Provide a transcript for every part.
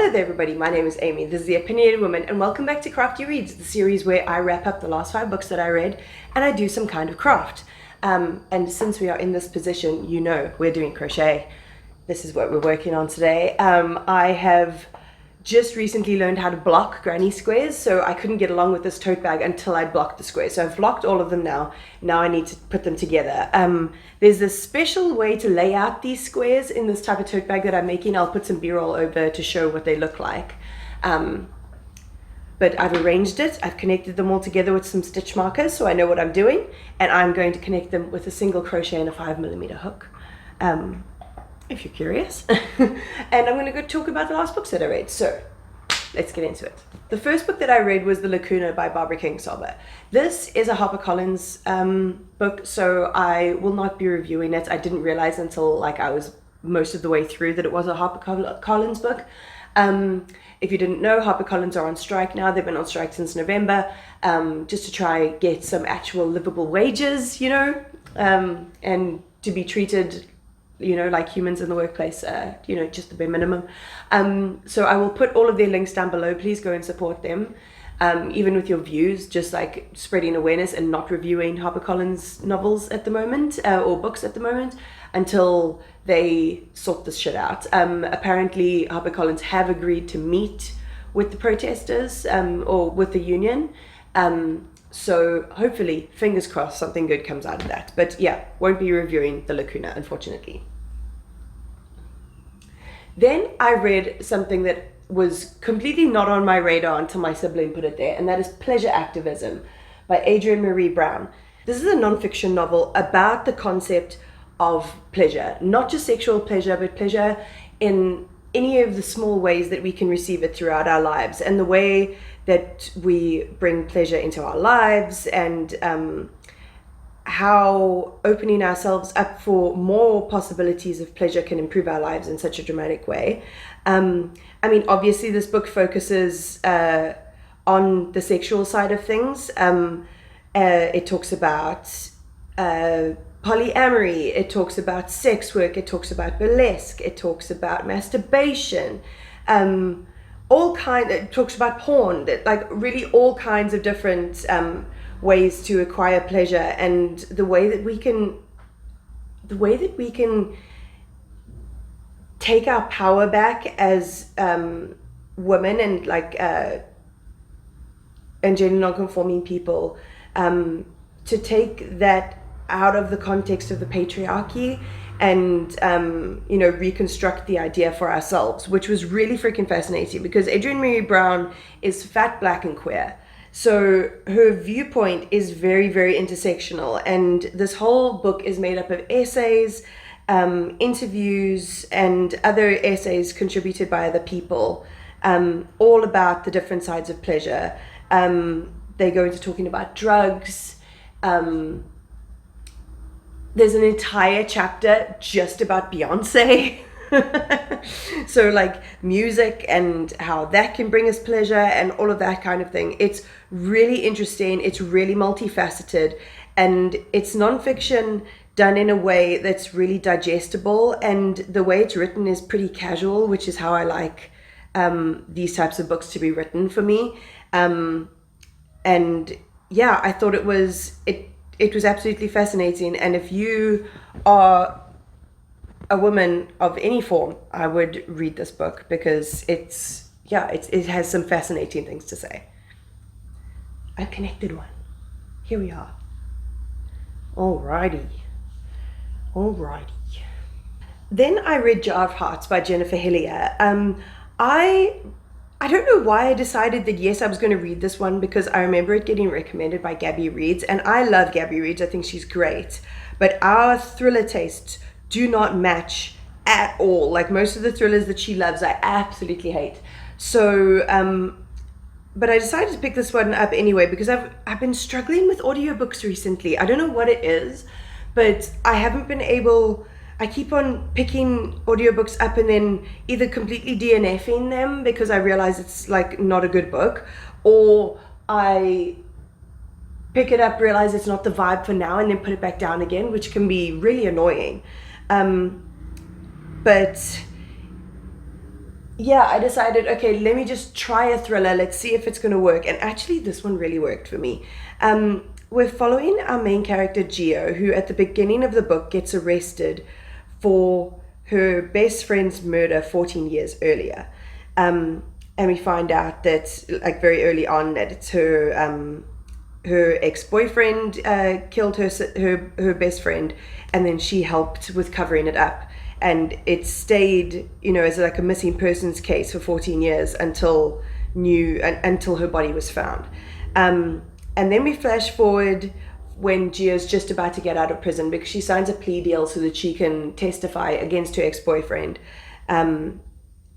Hello there everybody, my name is Amy, this is The Opinionated Woman, and welcome back to Crafty Reads, the series where I wrap up the last 5 books that I read and I do some kind of craft. And since we are in this position, you know we're doing crochet. This is what we're working on today. I have just recently learned how to block granny squares, so I couldn't get along with this tote bag until I blocked the squares. So I've blocked all of them now. Now I need to put them together. There's a special way to lay out these squares in this type of tote bag that I'm making. I'll put some b-roll over to show what they look like. But I've arranged it. I've connected them all together with some stitch markers so I know what I'm doing, and I'm going to connect them with a single crochet and a 5mm hook. If you're curious. And I'm going to go talk about the last books that I read. So let's get into it. The first book that I read was The Lacuna by Barbara Kingsolver. This is a Harper Collins book, so I will not be reviewing it. I didn't realize until I was most of the way through that it was a Harper Collins book. If you didn't know, Harper Collins are on strike now. They've been on strike since November, just to try get some actual livable wages, you know, and to be treated, you know, like humans in the workplace, you know, just the bare minimum. So I will put all of their links down below. Please go and support them. Even with your views, just like spreading awareness and not reviewing HarperCollins novels at the moment, or books at the moment, until they sort this shit out. Apparently HarperCollins have agreed to meet with the protesters, or with the union. So hopefully, fingers crossed, something good comes out of that. But yeah, won't be reviewing The Lacuna, unfortunately. Then I read something that was completely not on my radar until my sibling put it there, and that is Pleasure Activism by Adrienne Marie Brown. This is a non-fiction novel about the concept of pleasure, not just sexual pleasure, but pleasure in any of the small ways that we can receive it throughout our lives, and the way that we bring pleasure into our lives, and how opening ourselves up for more possibilities of pleasure can improve our lives in such a dramatic way. I mean, obviously this book focuses on the sexual side of things. It talks about polyamory, it talks about sex work, it talks about burlesque, it talks about masturbation, it talks about porn, like really all kinds of different ways to acquire pleasure, and the way that we can take our power back as women and and gender non-conforming people, to take that out of the context of the patriarchy and you know, reconstruct the idea for ourselves, which was really freaking fascinating because Adrienne Marie Brown is fat, black, and queer. So her viewpoint is very, very intersectional, and this whole book is made up of essays, interviews, and other essays contributed by other people, all about the different sides of pleasure. They go into talking about drugs. There's an entire chapter just about Beyonce. So like music and how that can bring us pleasure and all of that kind of thing. It's really interesting. It's really multifaceted, and it's nonfiction done in a way that's really digestible, and the way it's written is pretty casual, which is how I like these types of books to be written for me. And yeah, I thought it was absolutely fascinating, and if you are a woman of any form, I would read this book because it has some fascinating things to say. I've connected one. Here we are. Alrighty. Then I read Jar of Hearts by Jennifer Hillier. I don't know why I decided that yes, I was going to read this one, because I remember it getting recommended by Gabby Reads, and I love Gabby Reads. I think she's great, but our thriller tastes do not match at all. Like most of the thrillers that she loves, I absolutely hate. So, but I decided to pick this one up anyway because I've been struggling with audiobooks recently. I don't know what it is, but I haven't been able. I keep on picking audiobooks up and then either completely DNFing them because I realize it's like not a good book, or I pick it up, realize it's not the vibe for now, and then put it back down again, which can be really annoying. But yeah, I decided, okay, let me just try a thriller. Let's see if it's going to work. And actually, this one really worked for me. We're following our main character, Geo, who at the beginning of the book gets arrested for her best friend's murder 14 years earlier. And we find out that, like, very early on, that it's her ex-boyfriend killed her best friend, and then she helped with covering it up. And it stayed, as like a missing persons case for 14 years until her body was found. And then we flash forward when Gio's just about to get out of prison, because she signs a plea deal so that she can testify against her ex-boyfriend, and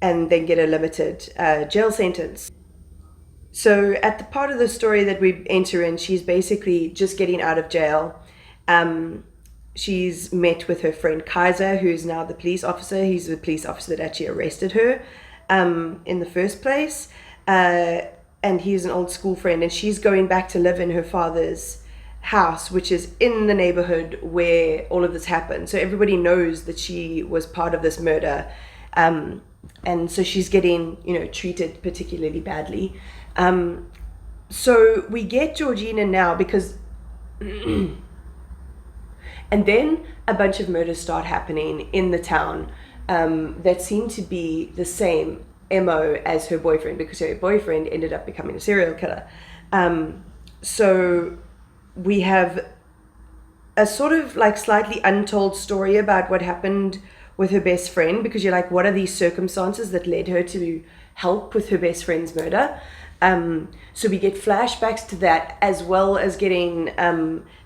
then get a limited jail sentence. So at the part of the story that we enter in, she's basically just getting out of jail. She's met with her friend Kaiser, who's now the police officer. He's the police officer that actually arrested her in the first place. And he's an old school friend, and she's going back to live in her father's house, which is in the neighborhood where all of this happened. So everybody knows that she was part of this murder. And so she's getting, treated particularly badly. So we get Georgina now because... And then a bunch of murders start happening in the town that seem to be the same MO as her boyfriend, because her boyfriend ended up becoming a serial killer. So we have a sort of like slightly untold story about what happened with her best friend, because you're like, what are these circumstances that led her to help with her best friend's murder? So we get flashbacks to that, as well as getting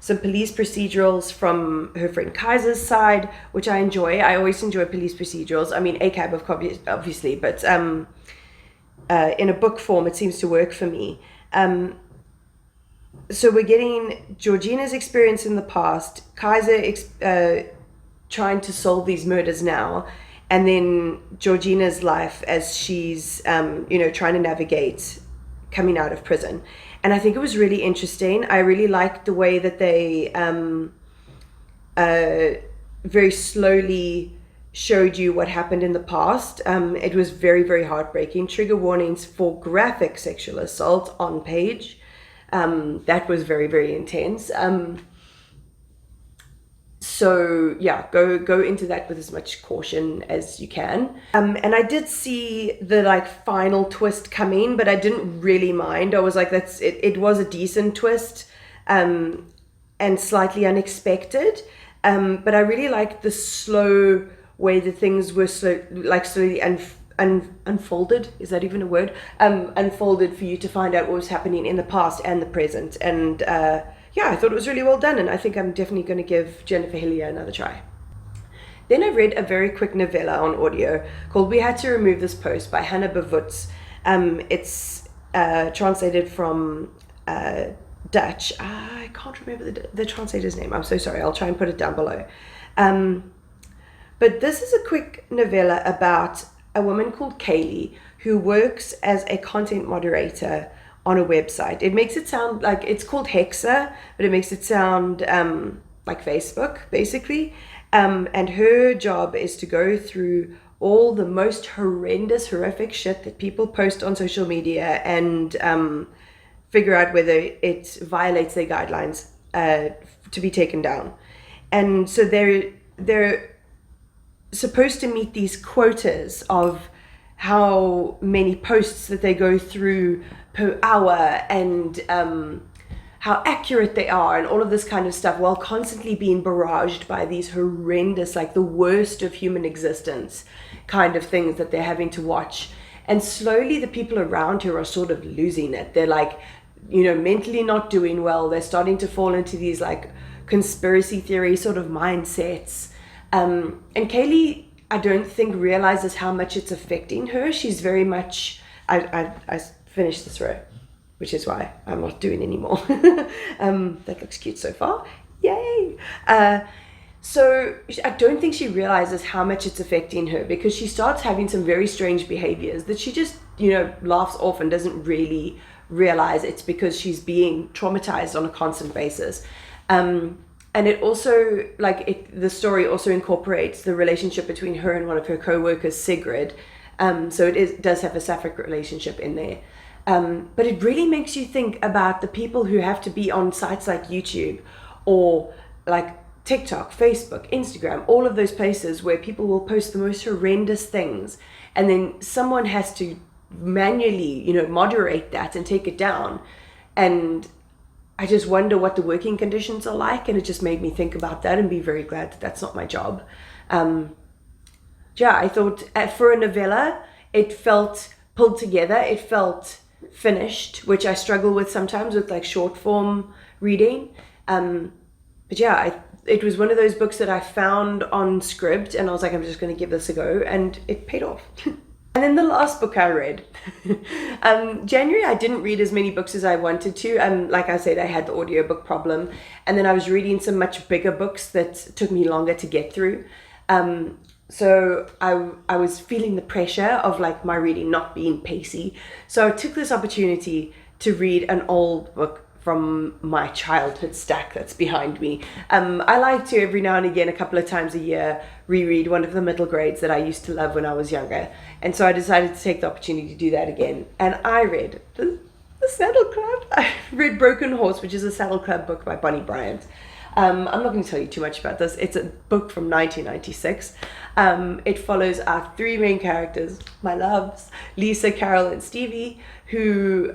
some police procedurals from her friend Kaiser's side, which I enjoy. I always enjoy police procedurals. I mean, ACAB obviously, but in a book form, it seems to work for me. So we're getting Georgina's experience in the past, Kaiser trying to solve these murders now, and then Georgina's life as she's, trying to navigate coming out of prison. And I think it was really interesting. I really liked the way that they very slowly showed you what happened in the past. It was very, very heartbreaking. Trigger warnings for graphic sexual assault on page. That was very, very intense. So yeah, go into that with as much caution as you can. And I did see the final twist coming, but I didn't really mind. I was like, it was a decent twist, and slightly unexpected. But I really liked the slow way that things were slowly unfolded. Is that even a word? Unfolded for you to find out what was happening in the past and the present. And yeah, I thought it was really well done, and I think I'm definitely going to give Jennifer Hillier another try. Then I read a very quick novella on audio called We Had to Remove This Post by Hannah Bavutz. It's translated from Dutch. I can't remember the translator's name. I'm so sorry. I'll try and put it down below. But this is a quick novella about a woman called Kaylee who works as a content moderator on a website. It makes it sound like it's called Hexa, but it makes it sound like Facebook, basically. And her job is to go through all the most horrendous, horrific shit that people post on social media and figure out whether it violates their guidelines to be taken down. And so they're supposed to meet these quotas of how many posts that they go through per hour, and how accurate they are, and all of this kind of stuff, while constantly being barraged by these horrendous, the worst of human existence kind of things that they're having to watch. And slowly the people around her are sort of losing it. They're mentally not doing well. They're starting to fall into these conspiracy theory sort of mindsets. And Kaylee, I don't think, realizes how much it's affecting her. She's very much, I finished this row, which is why I'm not doing anymore. That looks cute so far. Yay! So I don't think she realizes how much it's affecting her, because she starts having some very strange behaviors that she just, laughs off and doesn't really realize it's because she's being traumatized on a constant basis. And it also, the story also incorporates the relationship between her and one of her co-workers, Sigrid, So does have a sapphic relationship in there. But it really makes you think about the people who have to be on sites like YouTube or like TikTok, Facebook, Instagram, all of those places where people will post the most horrendous things, and then someone has to manually, moderate that and take it down. And I just wonder what the working conditions are like, and it just made me think about that and be very glad that that's not my job. I thought for a novella, it felt pulled together, it felt finished, which I struggle with sometimes with like short form reading. It was one of those books that I found on Scribd, and I was like, I'm just going to give this a go, and it paid off. And then the last book I read, January, I didn't read as many books as I wanted to. Like I said, I had the audiobook problem, and then I was reading some much bigger books that took me longer to get through. So I was feeling the pressure of like my reading not being pacey. So I took this opportunity to read an old book from my childhood stack that's behind me. I like to every now and again, a couple of times a year, reread one of the middle grades that I used to love when I was younger. And so I decided to take the opportunity to do that again. And I read the Saddle Club. I read Broken Horse, which is a Saddle Club book by Bryant. I'm not going to tell you too much about this. It's a book from 1996. It follows our three main characters, my loves, Lisa, Carol, and Stevie, who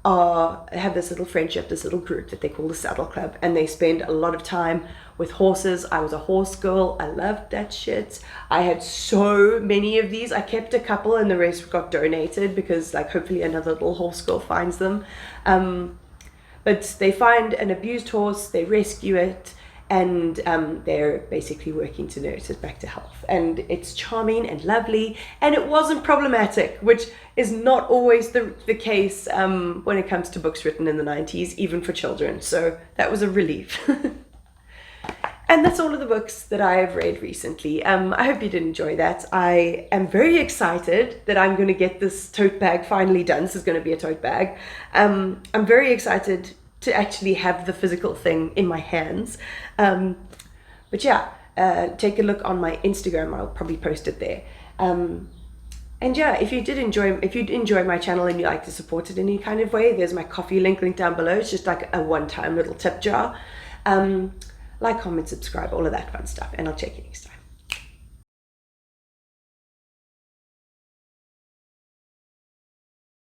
have this little friendship, this little group that they call the Saddle Club, and they spend a lot of time with horses. I was a horse girl. I loved that shit. I had so many of these. I kept a couple and the rest got donated because like hopefully another little horse girl finds them. But they find an abused horse, they rescue it, and they're basically working to nurse it back to health. And it's charming and lovely, and it wasn't problematic, which is not always the case when it comes to books written in the 90s, even for children. So that was a relief. And that's all of the books that I have read recently. I hope you did enjoy that. I am very excited that I'm going to get this tote bag finally done. This is going to be a tote bag. I'm very excited to actually have the physical thing in my hands. Take a look on my Instagram. I'll probably post it there. If you enjoy my channel and you like to support it in any kind of way, there's my Kofi link down below. It's just like a one-time little tip jar. Like, comment, subscribe, all of that fun stuff, and I'll check you next time.